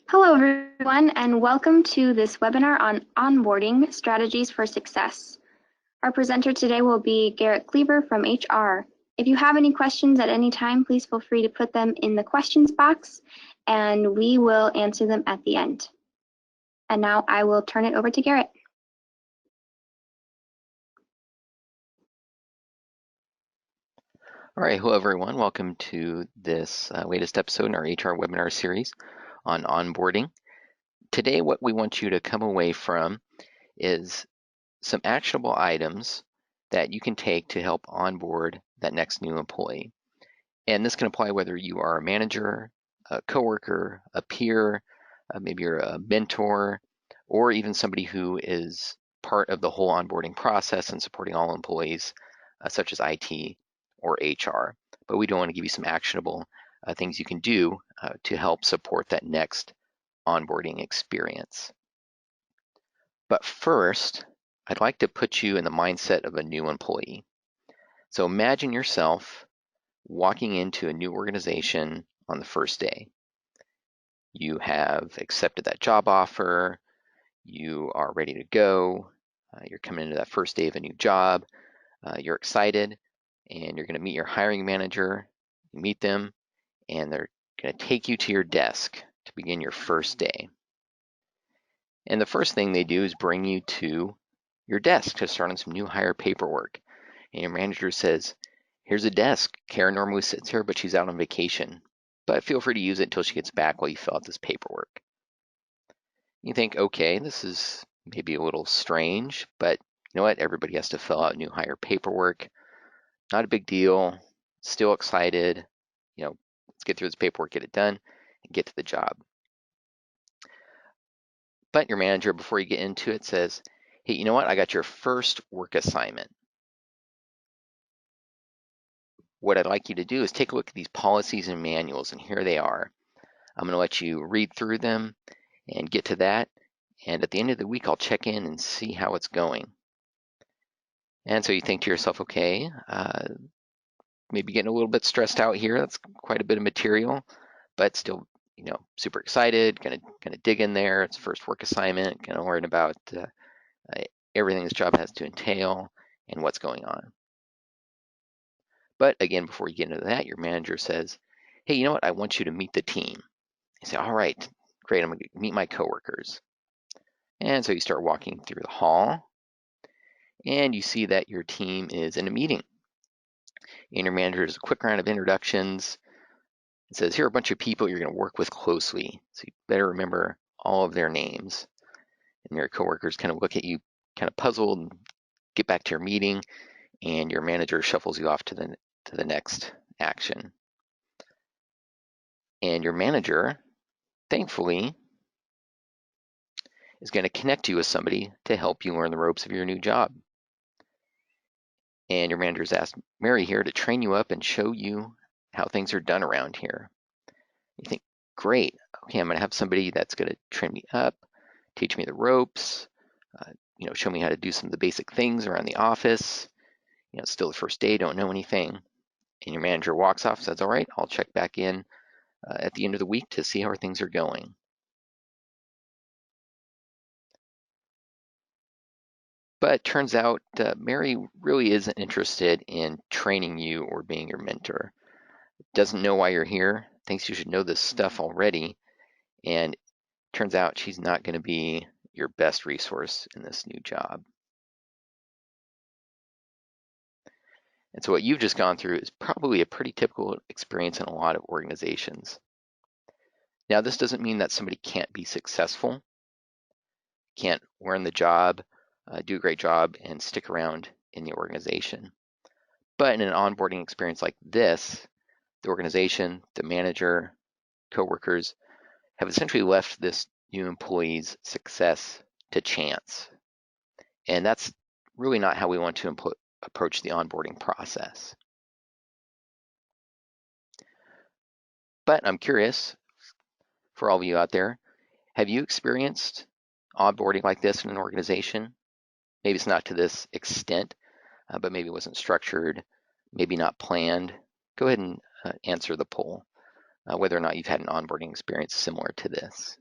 Hello, everyone, and welcome to this webinar on onboarding strategies for success. Our presenter today will be Garrett Cleaver from HR. If you have any questions at any time, please feel free to put them in the questions box, and we will answer them at the end. And now I will turn it over to Garrett. All right, hello everyone. Welcome to this latest episode in our HR webinar series on onboarding. Today, what we want you to come away from is some actionable items that you can take to help onboard that next new employee. And this can apply whether you are a manager, a coworker, a peer, maybe you're a mentor, or even somebody who is part of the whole onboarding process and supporting all employees, such as IT or HR. But we do want to give you some actionable things you can do to help support that next onboarding experience. But first, I'd like to put you in the mindset of a new employee. So imagine yourself walking into a new organization on the first day. You have accepted that job offer, you are ready to go, you're coming into that first day of a new job, you're excited, and you're going to meet your hiring manager. You meet them, and they're going to take you to your desk to begin your first day. And the first thing they do is bring you to your desk to start on some new hire paperwork. And your manager says, here's a desk. Karen normally sits here, but she's out on vacation. But feel free to use it until she gets back while you fill out this paperwork. You think, okay, this is maybe a little strange, but you know what? Everybody has to fill out new hire paperwork. Not a big deal. Still excited. Let's get through this paperwork, get it done, and get to the job. But your manager, before you get into it, says, hey, you know what? I got your first work assignment. What I'd like you to do is take a look at these policies and manuals, and here they are. I'm going to let you read through them and get to that. And at the end of the week, I'll check in and see how it's going. And so you think to yourself, okay, maybe getting a little bit stressed out here. That's quite a bit of material, but still, super excited. Gonna dig in there. It's first work assignment. Gonna learn about everything this job has to entail and what's going on. But again, before you get into that, your manager says, hey, you know what? I want you to meet the team. You say, all right, great. I'm gonna meet my coworkers. And so you start walking through the hall, and you see that your team is in a meeting. And your manager does a quick round of introductions. It says, here are a bunch of people you're going to work with closely. So you better remember all of their names. And your coworkers kind of look at you kind of puzzled and get back to your meeting, and your manager shuffles you off to the next action. And your manager, thankfully, is going to connect you with somebody to help you learn the ropes of your new job. And your manager's asked Mary here to train you up and show you how things are done around here. You think, great, okay, I'm going to have somebody that's going to train me up, teach me the ropes, show me how to do some of the basic things around the office. It's still the first day, don't know anything. And your manager walks off, says, all right, I'll check back in at the end of the week to see how things are going. But it turns out Mary really isn't interested in training you or being your mentor. Doesn't know why you're here, thinks you should know this stuff already, and turns out she's not going to be your best resource in this new job. And so what you've just gone through is probably a pretty typical experience in a lot of organizations. Now, this doesn't mean that somebody can't be successful, can't learn the job, do a great job, and stick around in the organization. But in an onboarding experience like this, the organization, the manager, coworkers have essentially left this new employee's success to chance. And that's really not how we want to approach the onboarding process. But I'm curious, for all of you out there, have you experienced onboarding like this in an organization? Maybe it's not to this extent, but maybe it wasn't structured, maybe not planned. Go ahead and answer the poll, whether or not you've had an onboarding experience similar to this.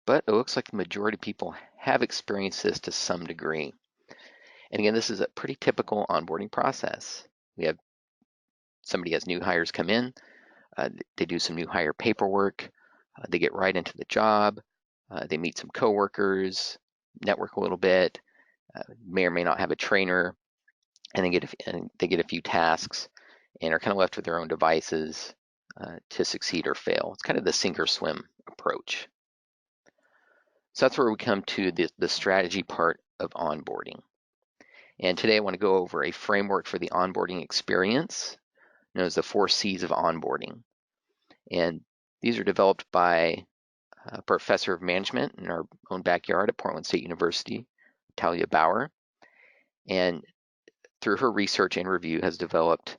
but it looks like the majority of people have experienced this to some degree. And again, this is a pretty typical onboarding process. We have somebody has new hires come in, they do some new hire paperwork, they get right into the job, they meet some coworkers, network a little bit, may or may not have a trainer, and they get a few tasks and are kind of left with their own devices to succeed or fail. It's kind of the sink or swim approach. So that's where we come to the strategy part of onboarding. And today I want to go over a framework for the onboarding experience known as the 4 C's of onboarding. And these are developed by a professor of management in our own backyard at Portland State University, Talia Bauer. And through her research and review has developed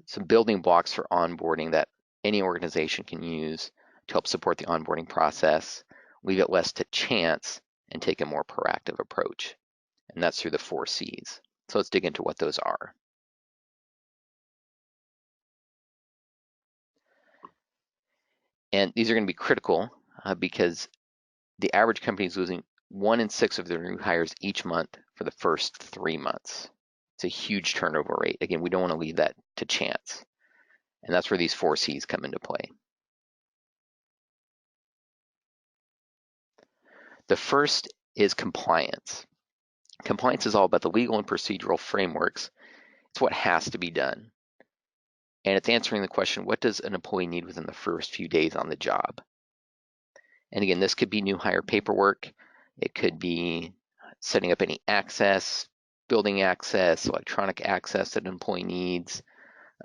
some building blocks for onboarding that any organization can use to help support the onboarding process, leave it less to chance, and take a more proactive approach. And that's through the 4 C's. So let's dig into what those are. And these are going to be critical because the average company is losing 1 in 6 of their new hires each month for the first 3 months. It's a huge turnover rate. Again, we don't want to leave that to chance. And that's where these 4 C's come into play. The first is compliance. Compliance is all about the legal and procedural frameworks. It's what has to be done. And it's answering the question, what does an employee need within the first few days on the job? And again, this could be new hire paperwork. It could be setting up any access, building access, electronic access that an employee needs,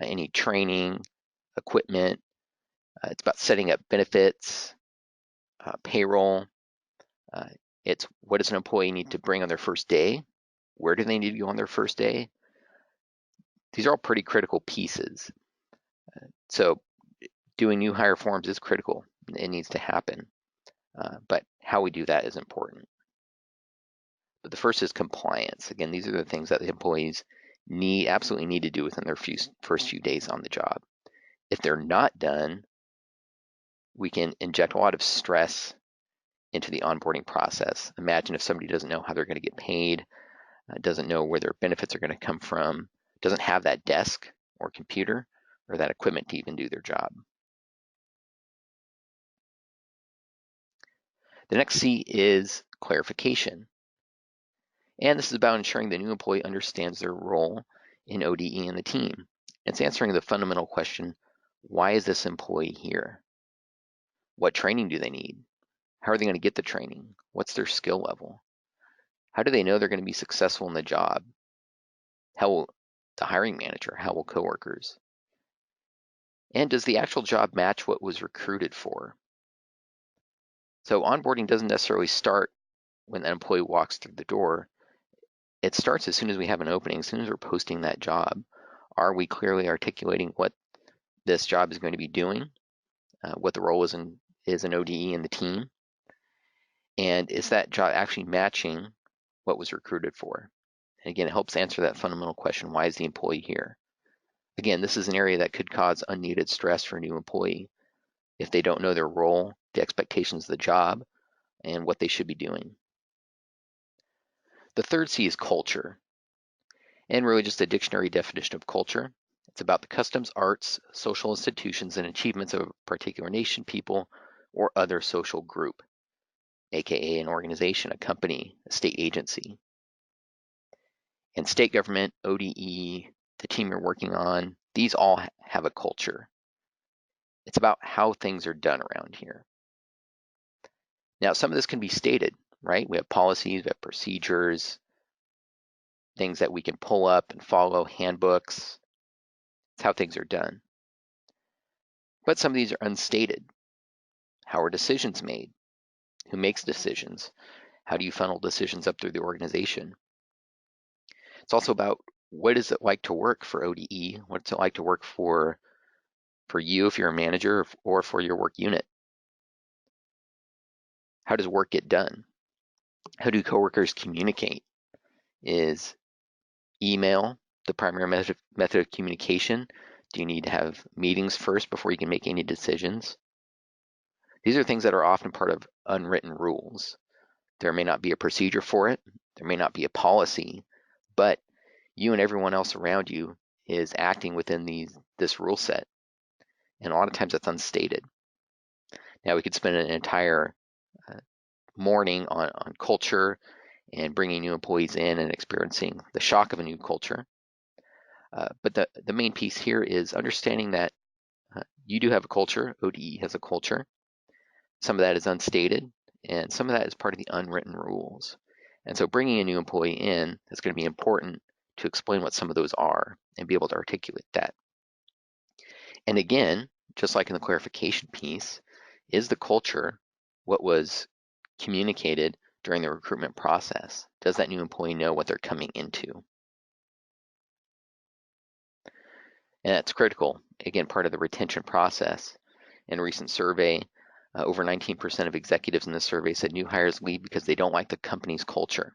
any training, equipment. It's about setting up benefits, payroll. It's what does an employee need to bring on their first day? Where do they need to go on their first day? These are all pretty critical pieces. So doing new hire forms is critical. It needs to happen. But how we do that is important. But the first is compliance. Again, these are the things that the employees absolutely need to do within their first few days on the job. If they're not done, we can inject a lot of stress into the onboarding process. Imagine if somebody doesn't know how they're going to get paid, doesn't know where their benefits are going to come from, doesn't have that desk or computer or that equipment to even do their job. The next C is clarification. And this is about ensuring the new employee understands their role in ODE and the team. It's answering the fundamental question, why is this employee here? What training do they need? How are they going to get the training? What's their skill level? How do they know they're going to be successful in the job? How will the hiring manager, how will coworkers? And does the actual job match what was recruited for? So onboarding doesn't necessarily start when an employee walks through the door. It starts as soon as we have an opening, as soon as we're posting that job. Are we clearly articulating what this job is going to be doing, what the role is in ODE and the team? And is that job actually matching what was recruited for? And again, it helps answer that fundamental question, why is the employee here? Again, this is an area that could cause unneeded stress for a new employee if they don't know their role, the expectations of the job, and what they should be doing. The third C is culture, and really just a dictionary definition of culture. It's about the customs, arts, social institutions, and achievements of a particular nation, people, or other social group, aka an organization, a company, a state agency. And state government, ODE, the team you're working on, these all have a culture. It's about how things are done around here. Now, some of this can be stated, right? We have policies, we have procedures, things that we can pull up and follow, handbooks. It's how things are done. But some of these are unstated. How are decisions made? Who makes decisions? How do you funnel decisions up through the organization? It's also about what is it like to work for ODE? What's it like to work for you if you're a manager or for your work unit? How does work get done? How do coworkers communicate? Is email the primary method of communication? Do you need to have meetings first before you can make any decisions? These are things that are often part of unwritten rules. There may not be a procedure for it, there may not be a policy, but you and everyone else around you is acting within this rule set. And a lot of times that's unstated. Now we could spend an entire morning on culture and bringing new employees in and experiencing the shock of a new culture. But the main piece here is understanding that you do have a culture, ODE has a culture. Some of that is unstated, and some of that is part of the unwritten rules. And so bringing a new employee in is going to be important to explain what some of those are and be able to articulate that. And again, just like in the clarification piece, is the culture what was communicated during the recruitment process? Does that new employee know what they're coming into? And that's critical. Again, part of the retention process. In a recent survey, over 19% of executives in this survey said new hires leave because they don't like the company's culture.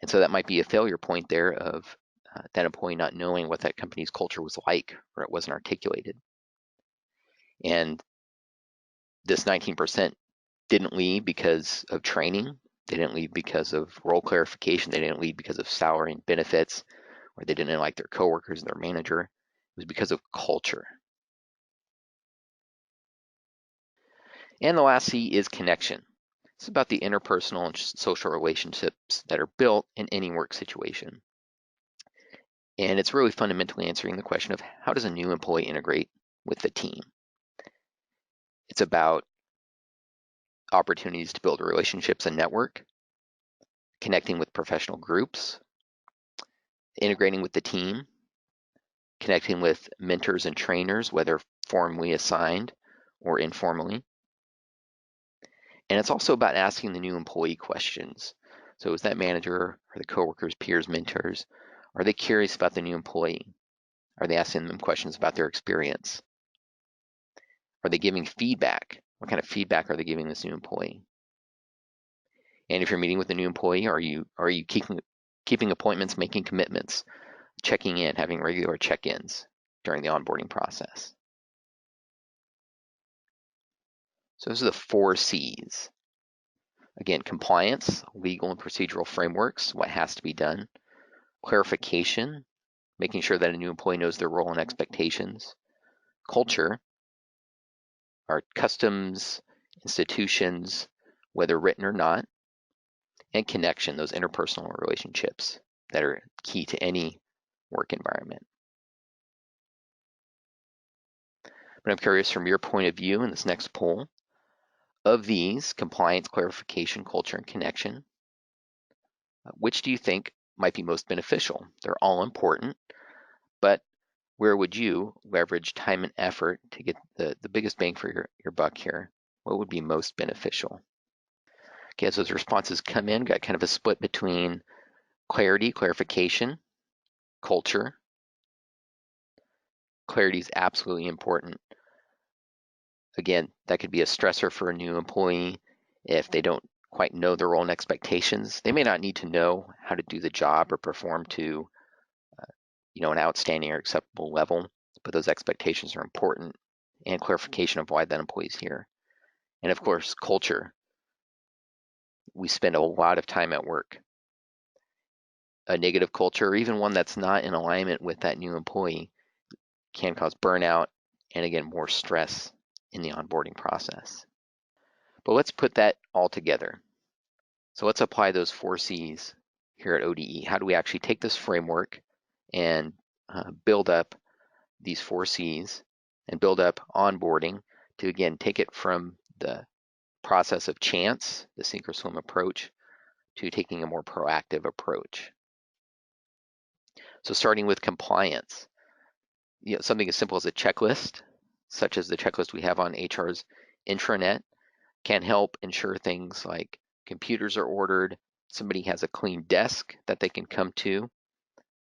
And so that might be a failure point there of that employee not knowing what that company's culture was like, or it wasn't articulated. And this 19% didn't leave because of training. They didn't leave because of role clarification. They didn't leave because of salary and benefits, or they didn't like their coworkers and their manager. It was because of culture. And the last C is connection. It's about the interpersonal and social relationships that are built in any work situation. And it's really fundamentally answering the question of how does a new employee integrate with the team? It's about opportunities to build relationships and network, connecting with professional groups, integrating with the team, connecting with mentors and trainers, whether formally assigned or informally. And it's also about asking the new employee questions. So is that manager or the coworkers, peers, mentors, are they curious about the new employee? Are they asking them questions about their experience? Are they giving feedback? What kind of feedback are they giving this new employee? And if you're meeting with a new employee, are you keeping appointments, making commitments, checking in, having regular check-ins during the onboarding process? So those are the 4 C's. Again, compliance, legal and procedural frameworks, what has to be done. Clarification, making sure that a new employee knows their role and expectations. Culture, our customs, institutions, whether written or not. And connection, those interpersonal relationships that are key to any work environment. But I'm curious from your point of view in this next poll, of these, compliance, clarification, culture, and connection, which do you think might be most beneficial? They're all important, but where would you leverage time and effort to get the biggest bang for your buck here? What would be most beneficial? Okay, as those responses come in, got kind of a split between clarity, clarification, culture. Clarity is absolutely important. Again, that could be a stressor for a new employee if they don't quite know their role and expectations. They may not need to know how to do the job or perform to an outstanding or acceptable level, but those expectations are important, and clarification of why that employee is here. And of course, culture. We spend a lot of time at work. A negative culture, or even one that's not in alignment with that new employee, can cause burnout and again, more stress in the onboarding process. But let's put that all together. So let's apply those 4 C's here at ODE. How do we actually take this framework and build up these 4 C's and build up onboarding to, again, take it from the process of chance, the sink or swim approach, to taking a more proactive approach. So starting with compliance, something as simple as a checklist, such as the checklist we have on HR's intranet, can help ensure things like computers are ordered, somebody has a clean desk that they can come to,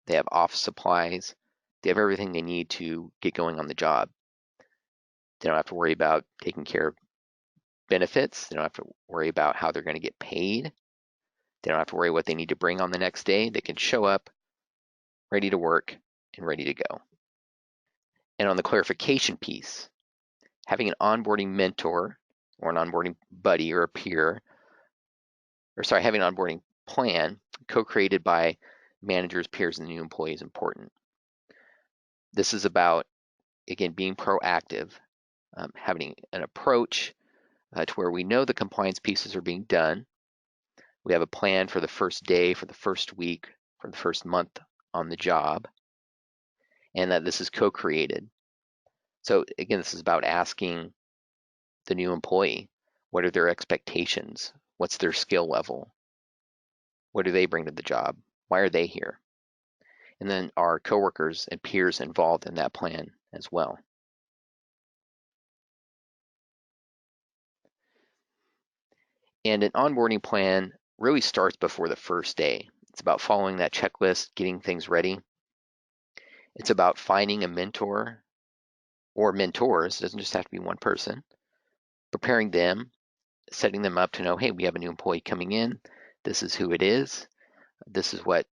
they have office supplies, they have everything they need to get going on the job. They don't have to worry about taking care of benefits. They don't have to worry about how they're going to get paid. They don't have to worry what they need to bring on the next day. They can show up ready to work and ready to go. And on the clarification piece, having an onboarding mentor or an onboarding buddy or a peer, or sorry, having an onboarding plan co-created by managers, peers, and the new employee is important. This is about, again, being proactive, having an approach to where we know the compliance pieces are being done. We have a plan for the first day, for the first week, for the first month on the job, and that this is co-created. So again, this is about asking the new employee, what are their expectations? What's their skill level? What do they bring to the job? Why are they here? And then are coworkers and peers involved in that plan as well? And an onboarding plan really starts before the first day. It's about following that checklist, getting things ready. It's about finding a mentor or mentors, it doesn't just have to be one person, preparing them, setting them up to know, hey, we have a new employee coming in. This is who it is. This is what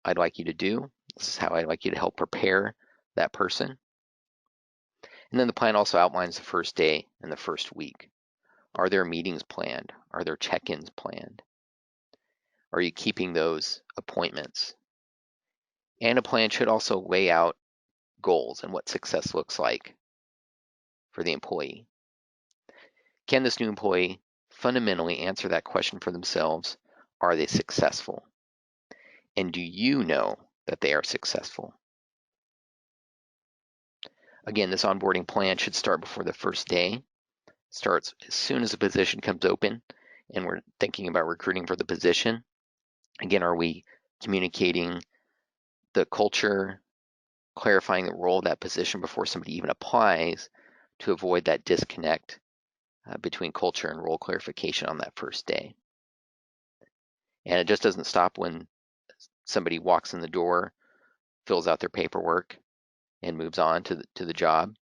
I'd like you to do. This is how I'd like you to help prepare that person. And then the plan also outlines the first day and the first week. Are there meetings planned? Are there check-ins planned? Are you keeping those appointments? And a plan should also lay out goals and what success looks like for the employee. Can this new employee fundamentally answer that question for themselves? Are they successful? And do you know that they are successful? Again, this onboarding plan should start before the first day. Starts as soon as the position comes open and we're thinking about recruiting for the position. Again, are we communicating the culture, clarifying the role of that position before somebody even applies to avoid that disconnect between culture and role clarification on that first day? And it just doesn't stop when somebody walks in the door, fills out their paperwork, and moves on to the job.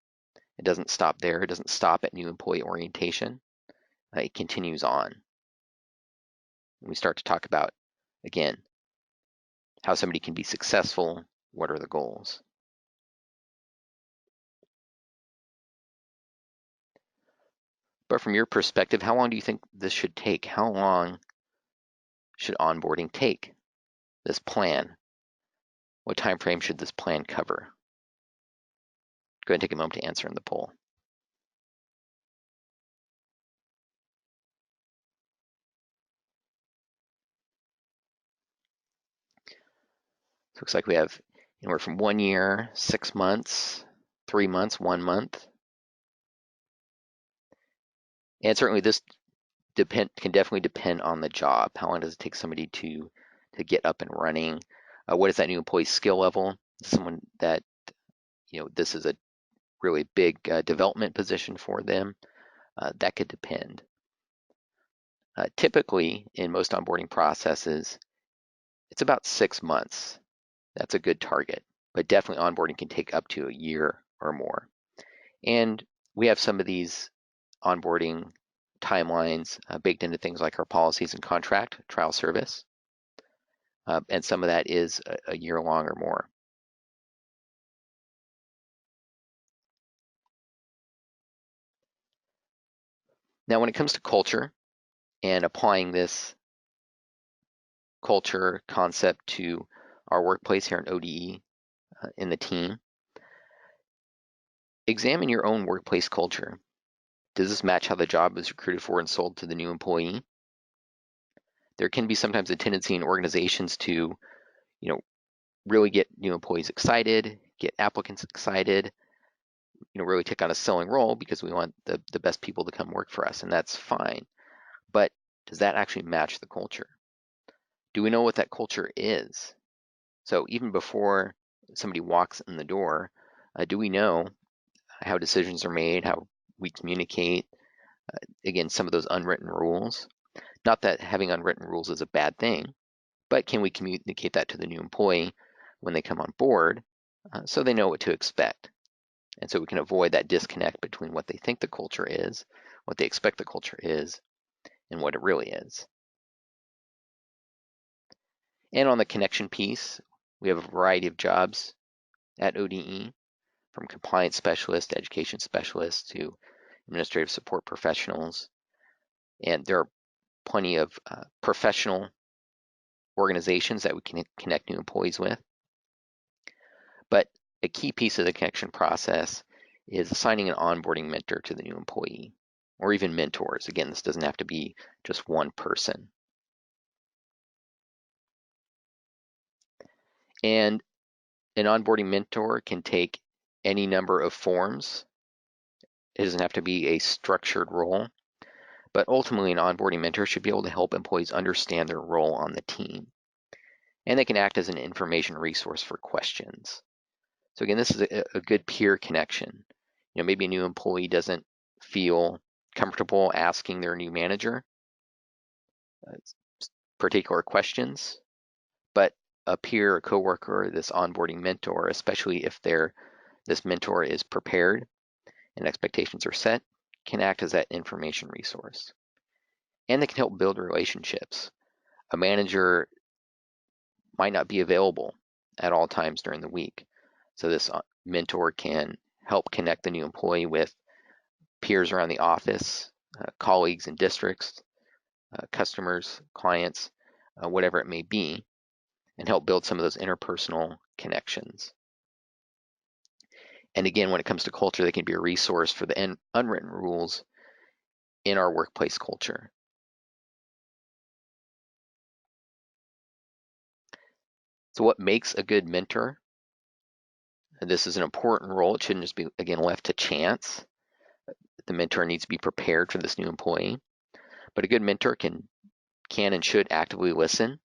It doesn't stop there. It doesn't stop at new employee orientation. It continues on. We start to talk about, again, how somebody can be successful. What are the goals? But from your perspective, how long do you think this should take? How long should onboarding take? This plan? What time frame should this plan cover? Go ahead and take a moment to answer in the poll. So it looks like we have anywhere from 1 year, 6 months, 3 months, 1 month. And certainly this can definitely depend on the job. How long does it take somebody to get up and running? What is that new employee's skill level? Someone that, this is a really big development position for them. That could depend. Typically, in most onboarding processes, it's about 6 months. That's a good target, but definitely onboarding can take up to a year or more. And we have some of these onboarding timelines baked into things like our policies and contract, trial service. And some of that is a year long or more. Now, when it comes to culture and applying this culture concept to our workplace here in ODE in the team, examine your own workplace culture. Does this match how the job is recruited for and sold to the new employee? There can be sometimes a tendency in organizations to, really get new employees excited, get applicants excited, really take on a selling role because we want the best people to come work for us, and that's fine. But does that actually match the culture? Do we know what that culture is? So even before somebody walks in the door, do we know how decisions are made, how we communicate? Again, some of those unwritten rules. Not that having unwritten rules is a bad thing, but can we communicate that to the new employee when they come on board so they know what to expect? And so we can avoid that disconnect between what they think the culture is, what they expect the culture is, and what it really is. And on the connection piece, we have a variety of jobs at ODE, from compliance specialist to education specialist to administrative support professionals, and there are plenty of professional organizations that we can connect new employees with. But a key piece of the connection process is assigning an onboarding mentor to the new employee, or even mentors. Again, this doesn't have to be just one person. And an onboarding mentor can take any number of forms. It doesn't have to be a structured role, but ultimately an onboarding mentor should be able to help employees understand their role on the team. And they can act as an information resource for questions. So again, this is a good peer connection. Maybe a new employee doesn't feel comfortable asking their new manager particular questions, but a peer, a coworker, this onboarding mentor, especially if this mentor is prepared and expectations are set, can act as that information resource. And they can help build relationships. A manager might not be available at all times during the week. So this mentor can help connect the new employee with peers around the office, colleagues in districts, customers, clients, whatever it may be, and help build some of those interpersonal connections. And again, when it comes to culture, they can be a resource for the unwritten rules in our workplace culture. So what makes a good mentor? This is an important role. It shouldn't just be, again, left to chance. The mentor needs to be prepared for this new employee. But a good mentor can and should actively listen.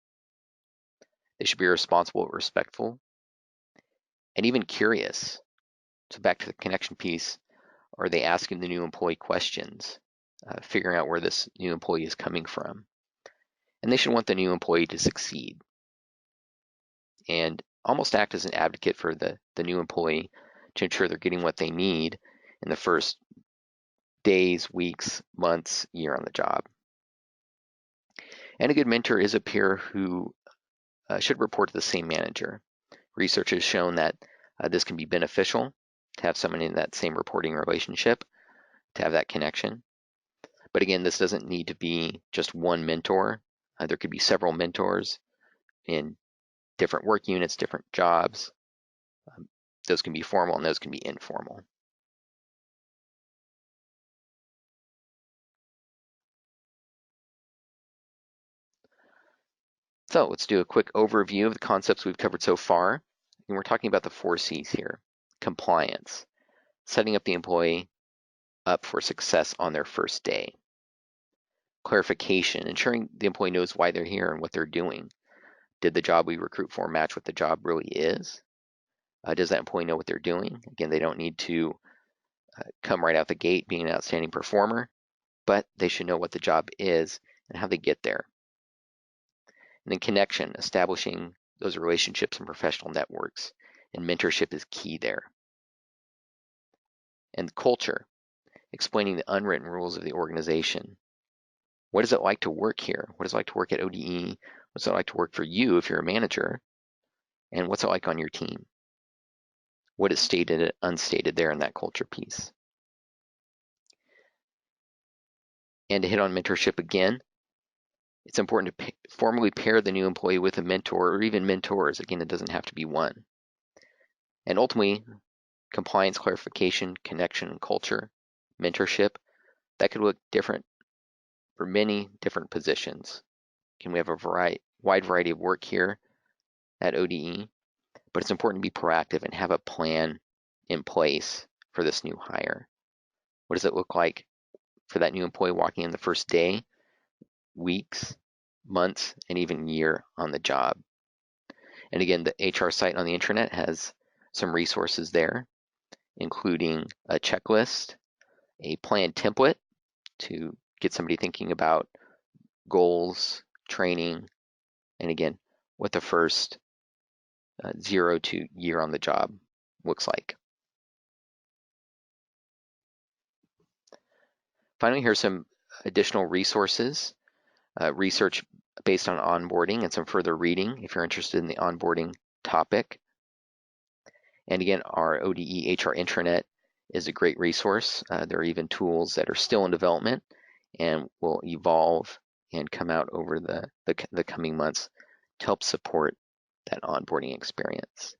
They should be responsible, respectful, and even curious. So back to the connection piece, are they asking the new employee questions, figuring out where this new employee is coming from? And they should want the new employee to succeed and almost act as an advocate for the new employee to ensure they're getting what they need in the first days, weeks, months, year on the job. And a good mentor is a peer who should report to the same manager. Research has shown that this can be beneficial to have someone in that same reporting relationship, to have that connection. But again, this doesn't need to be just one mentor. There could be several mentors in different work units, different jobs. Those can be formal and those can be informal. So let's do a quick overview of the concepts we've covered so far. And we're talking about the 4 C's here. Compliance, setting up the employee up for success on their first day. Clarification, ensuring the employee knows why they're here and what they're doing. Did the job we recruit for match what the job really is? Does that employee know what they're doing? Again, they don't need to come right out the gate being an outstanding performer, but they should know what the job is and how they get there. And then connection, establishing those relationships and professional networks, and mentorship is key there. And culture, explaining the unwritten rules of the organization. What is it like to work here? What is it like to work at ODE? What's it like to work for you if you're a manager? And what's it like on your team? What is stated and unstated there in that culture piece? And to hit on mentorship again, it's important to formally pair the new employee with a mentor or even mentors. Again, it doesn't have to be one. And ultimately, compliance, clarification, connection, and culture, mentorship, that could look different for many different positions. Can we have a wide variety of work here at ODE? But it's important to be proactive and have a plan in place for this new hire. What does it look like for that new employee walking in the first day, weeks, months, and even year on the job? And again, the HR site on the intranet has some resources there, including a checklist, a plan template to get somebody thinking about goals, training, and again, what the first 0 to year on the job looks like. Finally, here's some additional resources, research based on onboarding and some further reading if you're interested in the onboarding topic. And again, our ODE HR Intranet is a great resource. There are even tools that are still in development and will evolve and come out over the coming months to help support that onboarding experience.